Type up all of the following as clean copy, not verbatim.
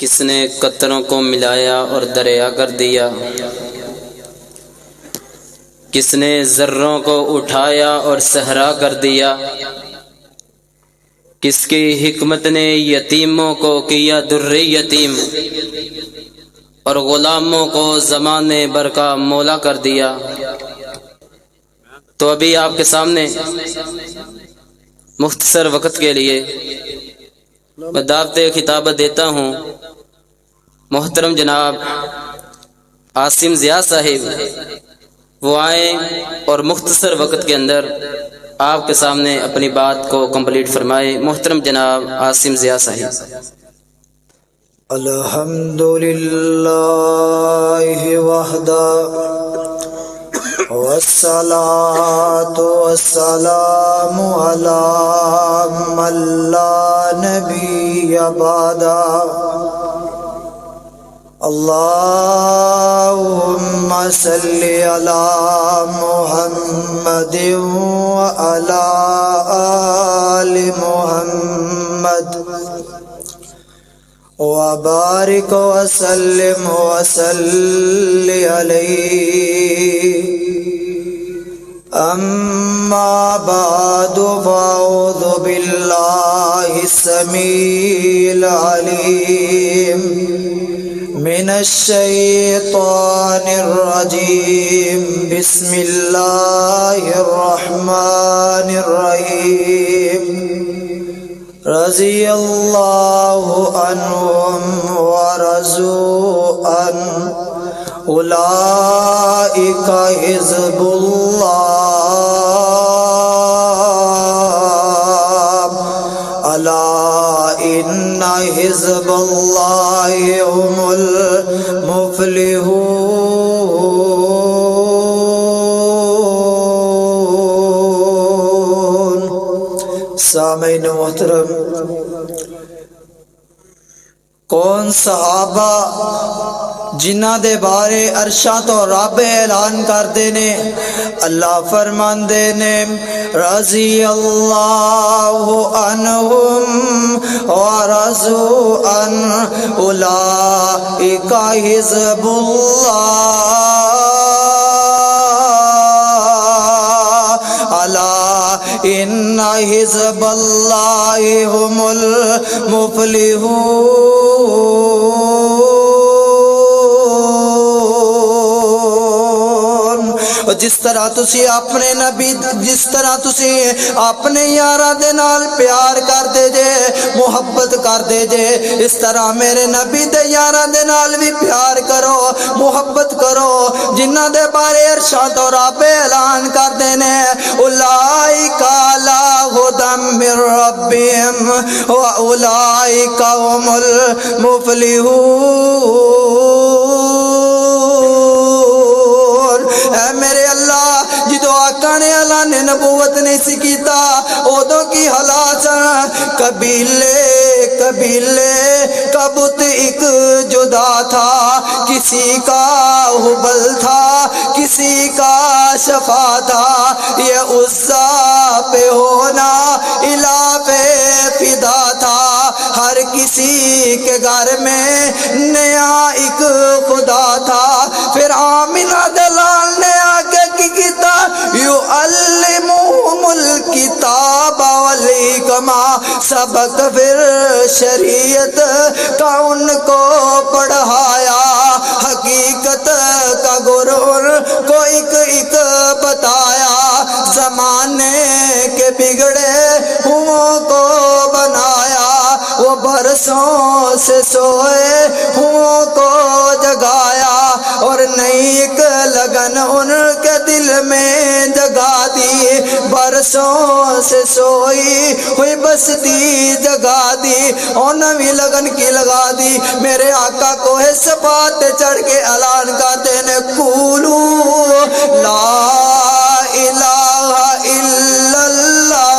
کس نے قطروں کو ملایا اور دریا کر دیا؟ کس نے ذروں کو اٹھایا اور صحرا کر دیا؟ کس کی حکمت نے یتیموں کو کیا در یتیم اور غلاموں کو زمانے بھر کا مولا کر دیا؟ تو ابھی آپ کے سامنے مختصر وقت کے لیے میں دعوت خطابت دیتا ہوں محترم جناب عاصم ضیاء صاحب، وہ آئیں اور مختصر وقت کے اندر آپ کے سامنے اپنی بات کو کمپلیٹ فرمائے۔ محترم جناب عاصم ضیاء صاحب۔ الحمدللہ وحدہ والصلاة والسلام علی من لا نبی بعدہ۔ اللہم صلی علی محمد وعلی آل محمد وبارک وسلم وصلی علیہ۔ اما بعد فاعوذ باللہ السمیع العلیم من الشیطان الرجیم، بسم اللہ الرحمن الرحیم۔ رضی اللہ عنہم ورضوا عنہ، اولئک حزب اللہ، الا ان حزب اللہ هم المفلحون۔ سامعین محترم، کون صحابہ جنہ دے بارے عرشاں تو رب اعلان کردے نے، اللہ فرماندے نے رضی اللہ عنہم ورضوا عنہ، اولئک حزب اللہ، الا ان حزب اللہ هم المفلحون۔ جس طرح تسی اپنے نبی، جس طرح تسی اپنے یاراں دے نال پیار کردے جے، محبت کردے جے، اس طرح میرے نبی دے یاراں دے نال بھی پیار کرو، محبت کرو، جنہاں دے بارے ارشاد تو رب اعلان کردے نے اولئک علی ھدی من ربہم واولئک ھم المفلحون۔ اے میرے اللہ، جدو آقا نے اعلان نبوت نہیں سی کیتا، ادو کی حالات قبیلے کا بت ایک جدا تھا، کسی کا حبل تھا، کسی کا شفا تھا، یہ عزا پہ ہونا الہ پہ فدا تھا، ہر کسی کے گھر میں نیا ایک خدا تھا۔ پھر آمینہ دلال نے آگے کی کیتا یعلمہم الکتاب والحکمہ، سبق پھر شریعت کا ان کو پڑھایا، حقیقت کا گرور کو ایک بتایا، زمانے کے بگڑے ہوں کو بنایا، وہ برسوں سے سوئے ہوں کو جگایا، اور نئی ایک لگن ان کے دل میں جگا دی، برسوں سے سوئی ہوئی بستی جگا دی، اور نوی لگن کی لگا دی۔ میرے آقا کو ہے صفات چڑھ کے اعلان کرتے نے قولو لا الہ الا اللہ۔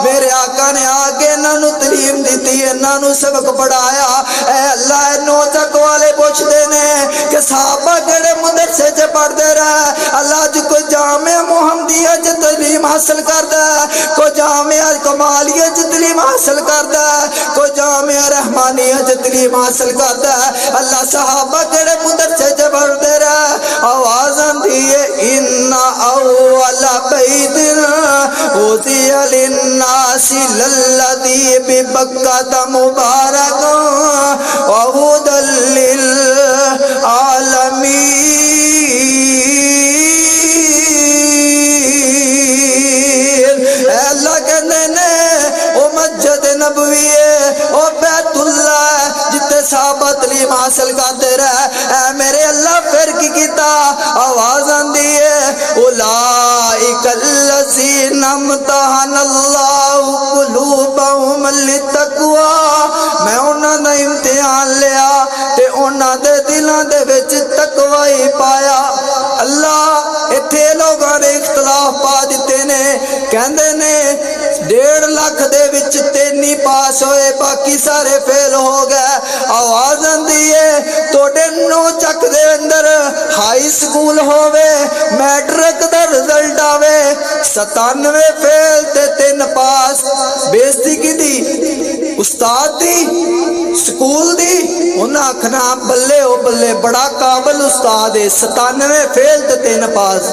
میرے آقا نے آگے نانو تعلیم دیتی ہے، نانو سبق پڑھایا۔ اے اللہ، نو تک والے پوچھ دینے کہ صحابہ کڑے مدرسے سے پڑھ دے رہا ہے، اللہ جو کوئی جامع محمدیہ جو تعلیم حاصل کردا ہے، کوئی جامعہ کمالیہ چ تعلیم حاصل کردا ہے، کوئی جامعہ رحمانیہ چ تعلیم حاصل کردا ہے۔ اللہ صحابہ کہڑے مدرسے چ پڑھدے رہے، آواز آندی ہے ان اول بیت وضع للناس للذی ببکۃ مبارک وہدی للعالمین۔ اے اللہ کہندے نے او مسجد نبوی ہے، او بیت اللہ ہے جتے صحابہ تعلیم حاصل کرتے رہے۔ اے میرے اللہ پھر کی کیتا؟ آواز آندی ہے اولئک الذین امتحن اللہ قلوبہم للتقوی، میں انہاں دا امتحان لیا تے انہاں دے دلاں دے وچ تقوی پایا۔ اللہ ایتھے لوگاں نے اختلاف پا دتے نے، کہندے نے 1.5 لاکھ دے وچ 3 پاس ہوئے، باقی سارے فیل ہو گئے۔ آواز آندی ہے توڑے 9 چک دے اندر ہائی سکول ہووے، میٹرک دا رزلٹ آوے، 97 فیل تے 3 پاس، بےزتی کی دی؟ استاد دی؟ سکول دی؟ انہاں آکھنا بلے او بلے بڑا قابل استاد ہے، 97 فیل تے 3 پاس۔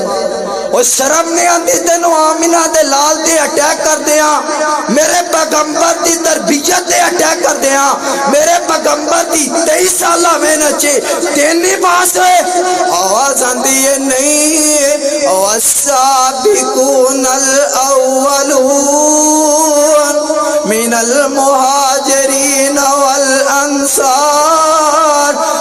اور شرم نہیں آندی تینوں آمینہ دے لال دے اٹیک کر دیاں، میرے پیغمبر دی تربیت دے اٹیک کر دیاں، میرے پیغمبر دی 23 سالہ محنت چے 3 پاس ہوئے۔ آواز آندی ہے نہیں، والسابقون الاولون من المہاجرین والانصار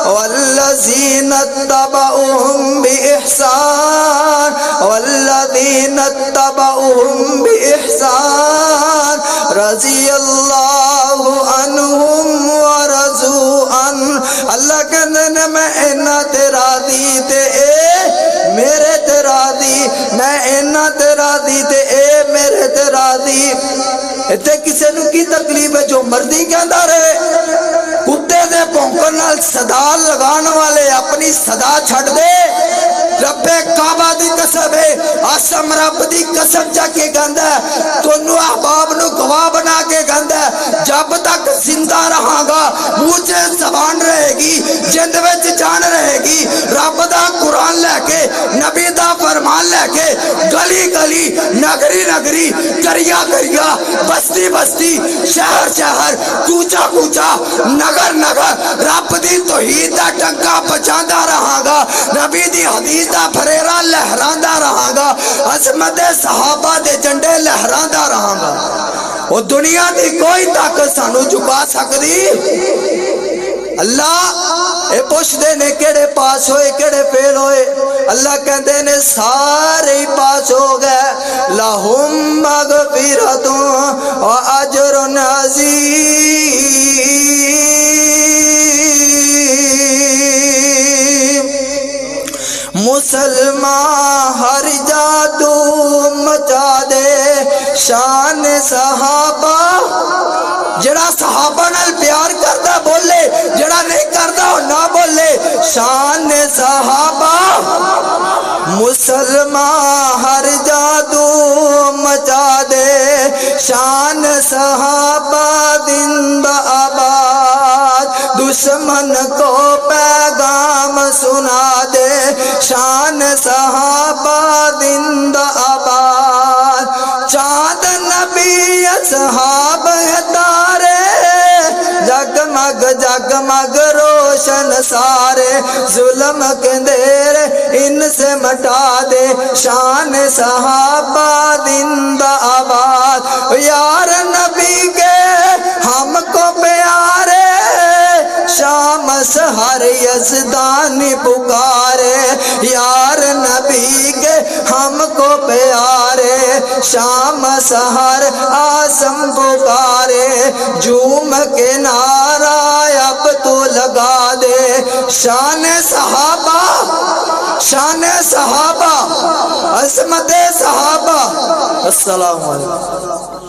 والذین اتبعوهم بإحسان والذین اتبعوهم بإحسان رضی اللہ عنہم ورضوا عنہ۔ اللہ کہندے نے میں انہاں تے راضی تے اے میرے تے راضی، میں انہاں تے راضی تے اے میرے تے راضی۔ اتنے کسی نو کی تکلیف ہے جو مرضی کہندا رہے، کتے دے بھونکن نال صدا لگان والے اپنی صدا چھڑ دے۔ رب کعبہ دی قسم ہے، آسم رب دی قسم جا کے گندا ہے، تونوں احباب نو گواہ بنا کے گندا ہے، جب تک زندہ رہاں گا مجھے زبان رہے گی، جند وچ جان رہے گی، رب دا قرآن لے کے، نبی دا فرمان لے کے، گلی گلی، نگری نگری، کریا کریا، بستی بستی، شہر شہر، کوچا کوچا، نگر نگر، رب دی توحید دا ڈنکا بجاندا رہاں گا، نبی دی حدیث دا پھریرا لہراندا رہاں گا، عظمت صحابہ دے جنڈے لہراندا رہاں گا۔ وہ دنیا دی کوئی طاقت سانو جھکا سکدی؟ اللہ اے پوچھ دے نے کیڑے پاس ہوئے کیڑے فیل ہوئے؟ اللہ کہندے نے سارے ہی پاس ہو گئے۔ لہم مغفرۃ و اجر عظیم۔ مسلمان ہر جادو مچا دے شان صحابہ، جڑا صحابہ نال پیار کردا بولے، جڑا نہیں کردا وہ نہ بولے، شان صحابہ۔ مسلمان ہر جادو مچا دے شان صحابہ زندہ آباد، دشمن کو پیغام سنا دے شان صحابہ زندہ آباد۔ چاند نبی اصحاب تارے، جگمگ جگمگ روشن سارے، ظلم کے اندھیرے ان سے مٹا دے شان صحابہ زندہ آباد۔ یار نبی کے ہم کو پیارے، شام سحر یزدانی پکارے، یار نبی کے ہم کو پیارے، شام سحر آسم پکارے، جھوم کے نعرہ اب تو لگا دے شان صحابہ، شان صحابہ، عظمت صحابہ۔ السلام علیکم۔